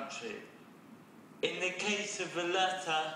country. In the case of the latter,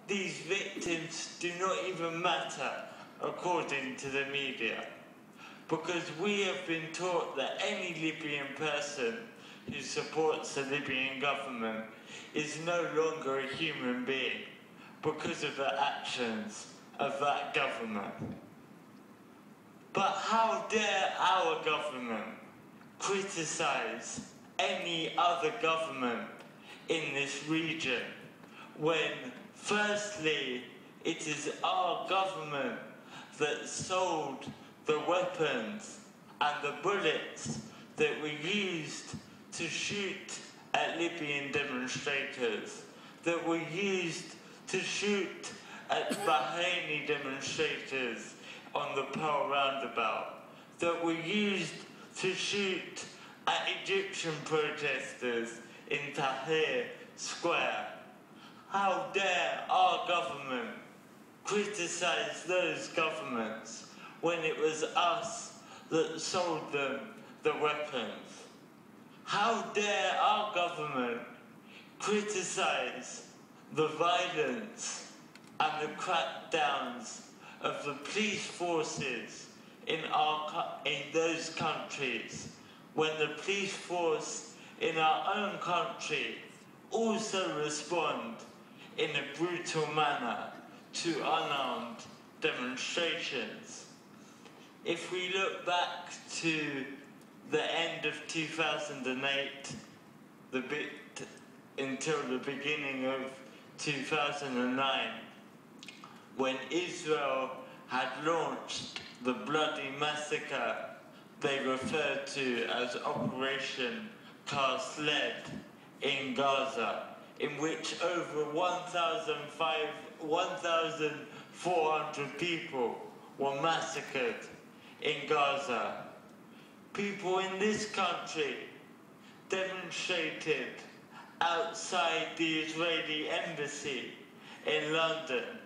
these victims do not even matter according to the media, because we have been taught that any Libyan person who supports the Libyan government is no longer a human being because of the actions of that government. But how dare our government criticize any other government in this region when, firstly, it is our government that sold the weapons and the bullets that were used to shoot at Libyan demonstrators, that were used to shoot at Bahraini demonstrators on the Pearl Roundabout, that were used to shoot at Egyptian protesters in Tahrir Square. How dare our government criticize those governments when it was us that sold them the weapons? How dare our government criticize the violence and the crackdowns of the police forces in those countries when the police force in our own country also respond in a brutal manner to unarmed demonstrations? If we look back to the end of 2008, until the beginning of 2009, when Israel had launched the bloody massacre they referred to as Operation Cast Lead in Gaza, in which over 1,400 people were massacred in Gaza. People in this country demonstrated outside the Israeli embassy in London,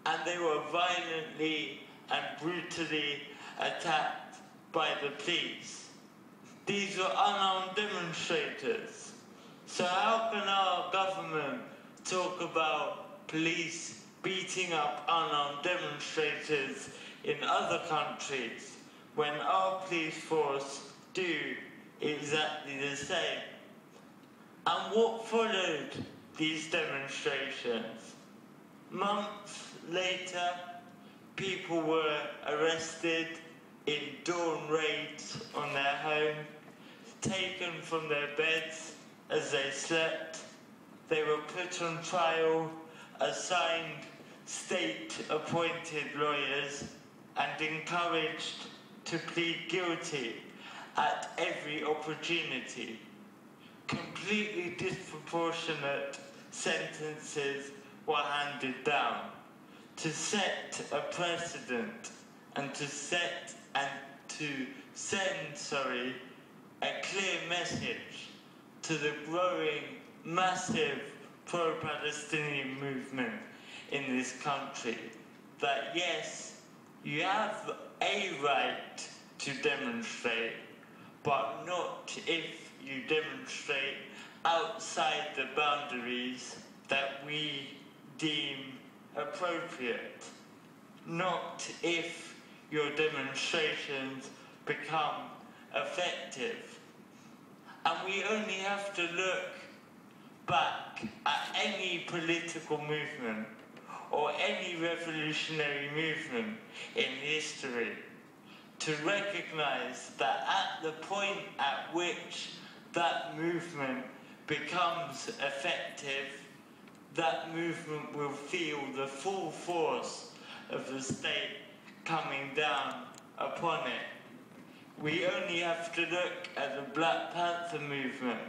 and they were violently and brutally attacked by the police. These were unarmed demonstrators. So how can our government talk about police beating up unarmed demonstrators in other countries when our police force do exactly the same? And what followed these demonstrations? Months later, people were arrested in dawn raids on their home, taken from their beds as they slept. They were put on trial, assigned state-appointed lawyers, and encouraged to plead guilty at every opportunity. Completely disproportionate sentences were handed down to set a precedent and to send a clear message to the growing, massive pro-Palestinian movement in this country that yes, you have a right to demonstrate, but not if you demonstrate outside the boundaries that we deem appropriate, not if your demonstrations become effective. And we only have to look back at any political movement or any revolutionary movement in history to recognize that at the point at which that movement becomes effective, that movement will feel the full force of the state coming down upon it. We only have to look at the Black Panther movement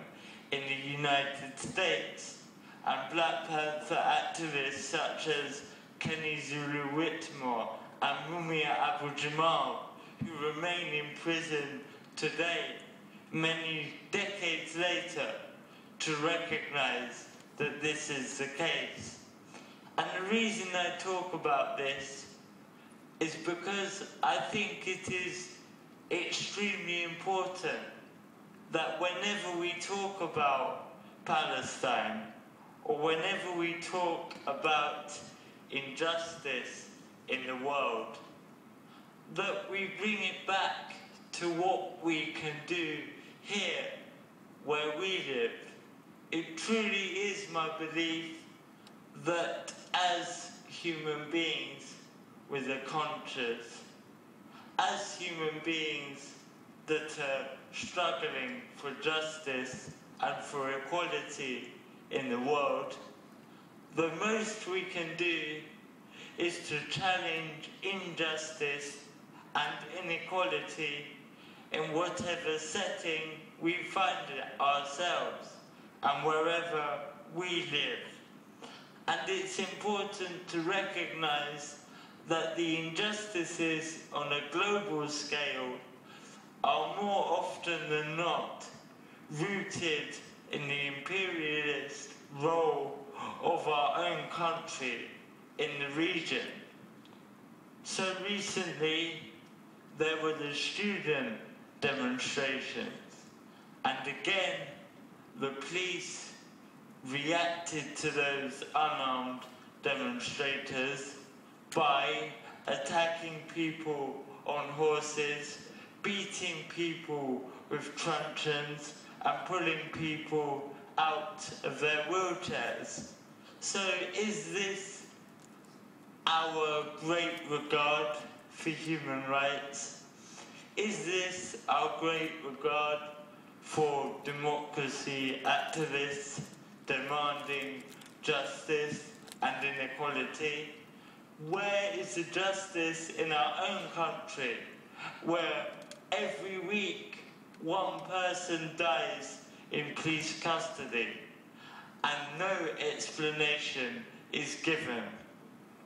in the United States and Black Panther activists such as Kenny Zulu Whitmore and Mumia Abu-Jamal, who remain in prison today, many decades later, to recognize that this is the case. And the reason I talk about this is because I think it is extremely important that whenever we talk about Palestine, or whenever we talk about injustice in the world, that we bring it back to what we can do here, where we live. It truly is my belief that as human beings with a conscience, as human beings that are struggling for justice and for equality in the world, the most we can do is to challenge injustice and inequality in whatever setting we find ourselves and wherever we live. And it's important to recognize that the injustices on a global scale are more often than not rooted in the imperialist role of our own country in the region. So recently, there were the student demonstrations, and again, the police reacted to those unarmed demonstrators by attacking people on horses, beating people with truncheons, and pulling people out of their wheelchairs. So is this our great regard for human rights? Is this our great regard for democracy activists demanding justice and inequality? Where is the justice in our own country, where every week one person dies in police custody and no explanation is given?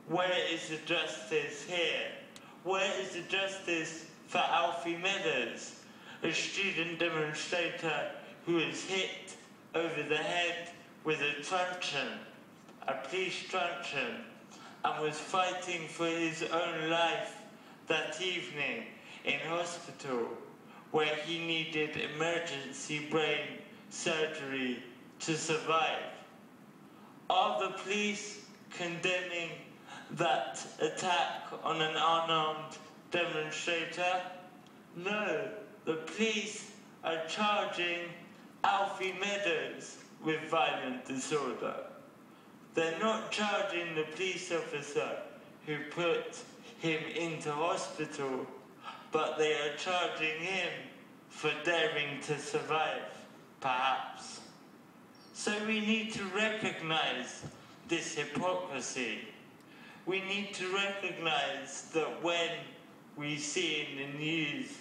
Where is the justice here? Where is the justice for Alfie Meadows, a student demonstrator who was hit over the head with a truncheon, a police truncheon, and was fighting for his own life that evening in hospital, where he needed emergency brain surgery to survive? Are the police condemning that attack on an unarmed demonstrator? No, the police are charging Alfie Meadows with violent disorder. They're not charging the police officer who put him into hospital, but they are charging him for daring to survive, perhaps. So we need to recognize this hypocrisy. We need to recognize that when we see in the news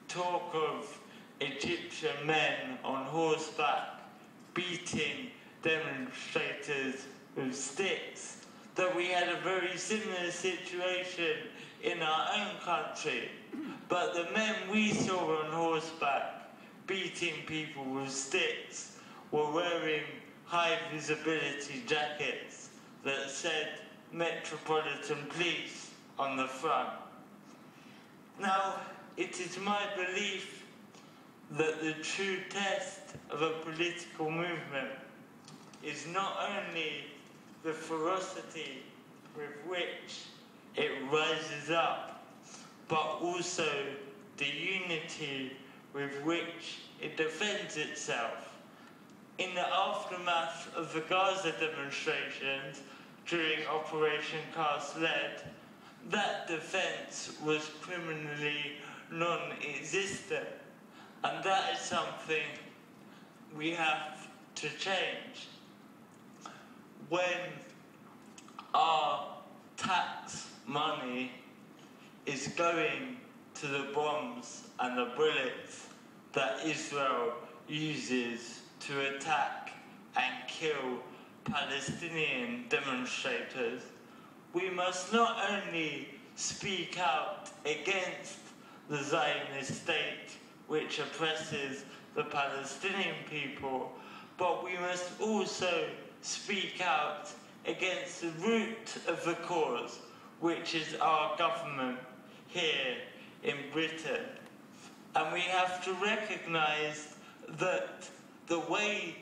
talk of Egyptian men on horseback beating demonstrators with sticks, that we had a very similar situation in our own country. But the men we saw on horseback beating people with sticks were wearing high visibility jackets that said Metropolitan Police on the front. Now, it is my belief that the true test of a political movement is not only the ferocity with which it rises up, but also the unity with which it defends itself. In the aftermath of the Gaza demonstrations during Operation Cast Lead, that defense was criminally non-existent, and that is something we have to change. When our tax money is going to the bombs and the bullets that Israel uses to attack and kill Palestinian demonstrators, we must not only speak out against the Zionist state which oppresses the Palestinian people, but we must also speak out against the root of the cause, which is our government here in Britain. And we have to recognize that the way